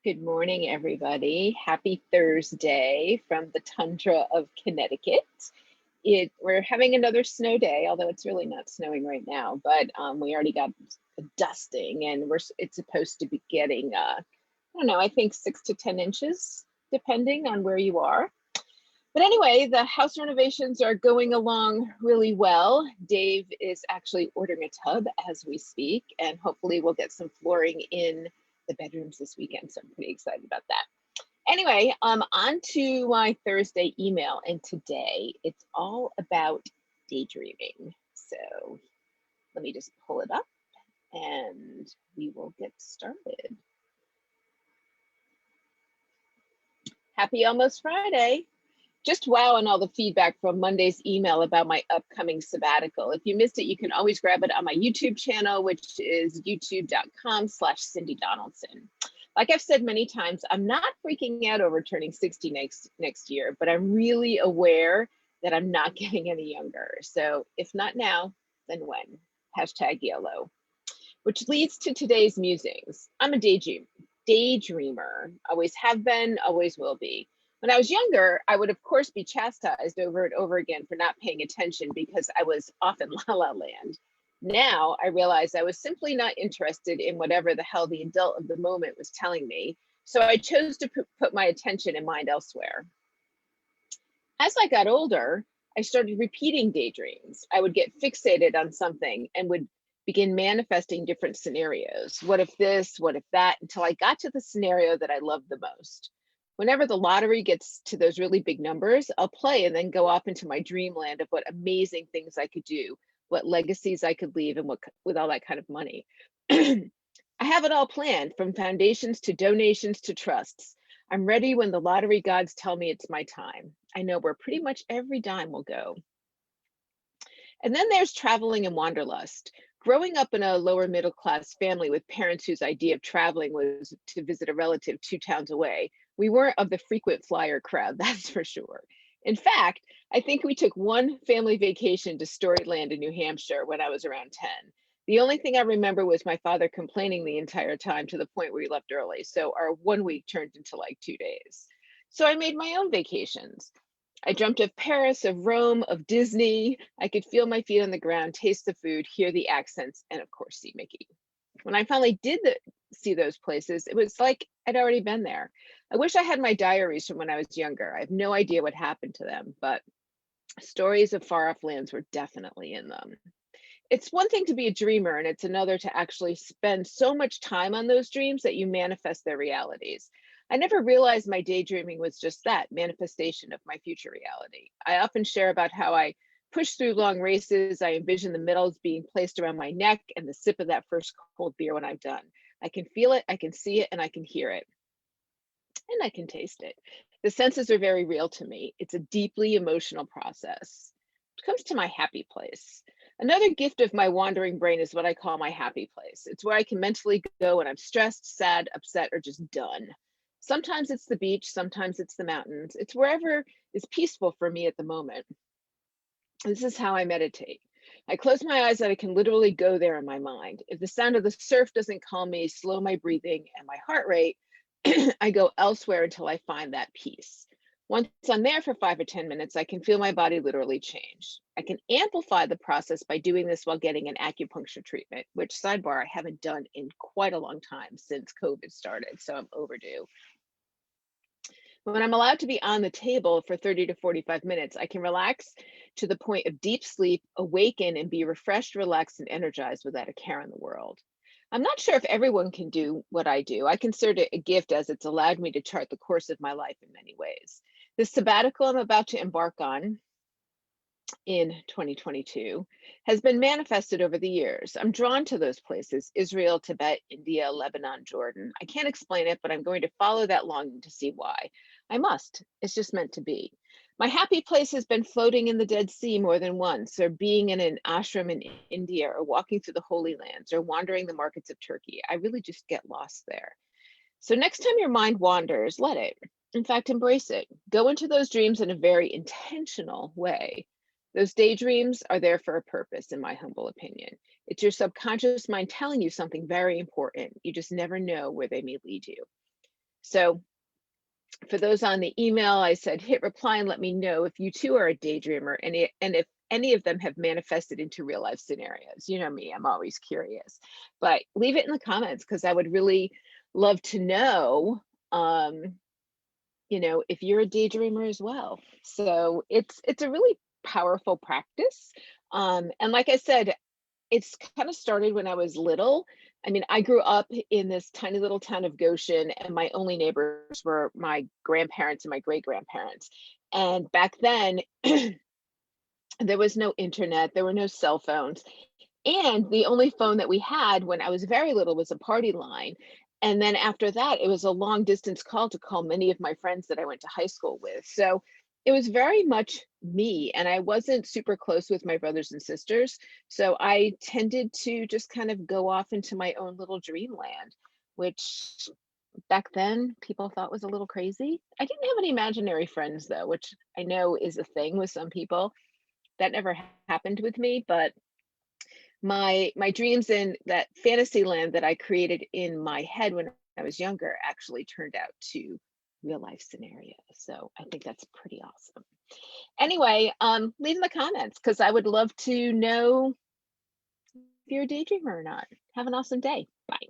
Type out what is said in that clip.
Good morning, everybody. Happy Thursday from the tundra of Connecticut. We're having another snow day, although it's really not snowing right now, but we already got a dusting and it's supposed to be getting, I don't know, I think 6 to 10 inches, depending on where you are. But anyway, the house renovations are going along really well. Dave is actually ordering a tub as we speak, and hopefully we'll get some flooring in the bedrooms this weekend. So I'm pretty excited about that. Anyway, on to my Thursday email, and today it's all about daydreaming. So let me just pull it up and we will get started. Happy almost Friday. Just wow on all the feedback from Monday's email about my upcoming sabbatical. If you missed it, you can always grab it on my YouTube channel, which is youtube.com/Cindy Donaldson. Like I've said many times, I'm not freaking out over turning 60 next year, but I'm really aware that I'm not getting any younger. So if not now, then when? Hashtag YOLO. Which leads to today's musings. I'm a daydreamer, always have been, always will be. When I was younger, I would of course be chastised over and over again for not paying attention because I was off in la la land. Now I realize I was simply not interested in whatever the hell the adult of the moment was telling me, so I chose to put my attention and mind elsewhere. As I got older, I started repeating daydreams. I would get fixated on something and would begin manifesting different scenarios. What if this, what if that, until I got to the scenario that I loved the most. Whenever the lottery gets to those really big numbers, I'll play and then go off into my dreamland of what amazing things I could do, what legacies I could leave, and what with all that kind of money. I have it all planned, from foundations to donations to trusts. I'm ready when the lottery gods tell me it's my time. I know where pretty much every dime will go. And then there's traveling and wanderlust. Growing up in a lower middle class family with parents whose idea of traveling was to visit a relative 2 towns away, we weren't of the frequent flyer crowd, that's for sure. In fact, I think we took one family vacation to Storyland in New Hampshire when I was around 10. The only thing I remember was my father complaining the entire time to the point where we left early. So our 1 week turned into like 2 days. So I made my own vacations. I dreamt of Paris, of Rome, of Disney. I could feel my feet on the ground, taste the food, hear the accents, and of course, see Mickey. When I finally did see those places, it was like I'd already been there. I wish I had my diaries from when I was younger. I have no idea what happened to them, but stories of far off lands were definitely in them. It's one thing to be a dreamer, and it's another to actually spend so much time on those dreams that you manifest their realities. I never realized my daydreaming was just that, manifestation of my future reality. I often share about how I push through long races. I envision the medals being placed around my neck and the sip of that first cold beer when I'm done. I can feel it, I can see it, and I can hear it, and I can taste it. The senses are very real to me. It's a deeply emotional process. It comes to my happy place. Another gift of my wandering brain is what I call my happy place. It's where I can mentally go when I'm stressed, sad, upset, or just done. Sometimes it's the beach, sometimes it's the mountains. It's wherever is peaceful for me at the moment. This is how I meditate. I close my eyes and I can literally go there in my mind. If the sound of the surf doesn't calm me, slow my breathing and my heart rate, I go elsewhere until I find that peace. Once I'm there for 5 or 10 minutes, I can feel my body literally change. I can amplify the process by doing this while getting an acupuncture treatment, which, sidebar, I haven't done in quite a long time since COVID started, so I'm overdue. When I'm allowed to be on the table for 30 to 45 minutes, I can relax to the point of deep sleep, awaken, and be refreshed, relaxed, and energized without a care in the world. I'm not sure if everyone can do what I do. I consider it a gift as it's allowed me to chart the course of my life in many ways. This sabbatical I'm about to embark on in 2022 has been manifested over the years. I'm drawn to those places: Israel, Tibet, India, Lebanon, Jordan. I can't explain it, but I'm going to follow that longing to see why. I must. It's just meant to be. My happy place has been floating in the Dead Sea more than once, or being in an ashram in India, or walking through the Holy Lands, or wandering the markets of Turkey. I really just get lost there. So next time your mind wanders, let it. In fact, embrace it. Go into those dreams in a very intentional way. Those daydreams are there for a purpose, in my humble opinion. It's your subconscious mind telling you something very important. You just never know where they may lead you. So for those on the email, I said, hit reply and let me know if you too are a daydreamer and if any of them have manifested into real life scenarios. You know me, I'm always curious, but leave it in the comments because I would really love to know, if you're a daydreamer as well. So it's a really powerful practice. And like I said, it's kind of started when I was little. I mean, I grew up in this tiny little town of Goshen, and my only neighbors were my grandparents and my great grandparents. And back then, there was no internet, there were no cell phones. And the only phone that we had when I was very little was a party line. And then after that, it was a long distance call to call many of my friends that I went to high school with. So it was very much me, and I wasn't super close with my brothers and sisters. So I tended to just kind of go off into my own little dreamland, which back then people thought was a little crazy. I didn't have any imaginary friends though, which I know is a thing with some people. That never happened with me, but my dreams in that fantasy land that I created in my head when I was younger actually turned out to real life scenarios. So I think that's pretty awesome. Anyway, leave in the comments because I would love to know if you're a daydreamer or not. Have an awesome day. Bye.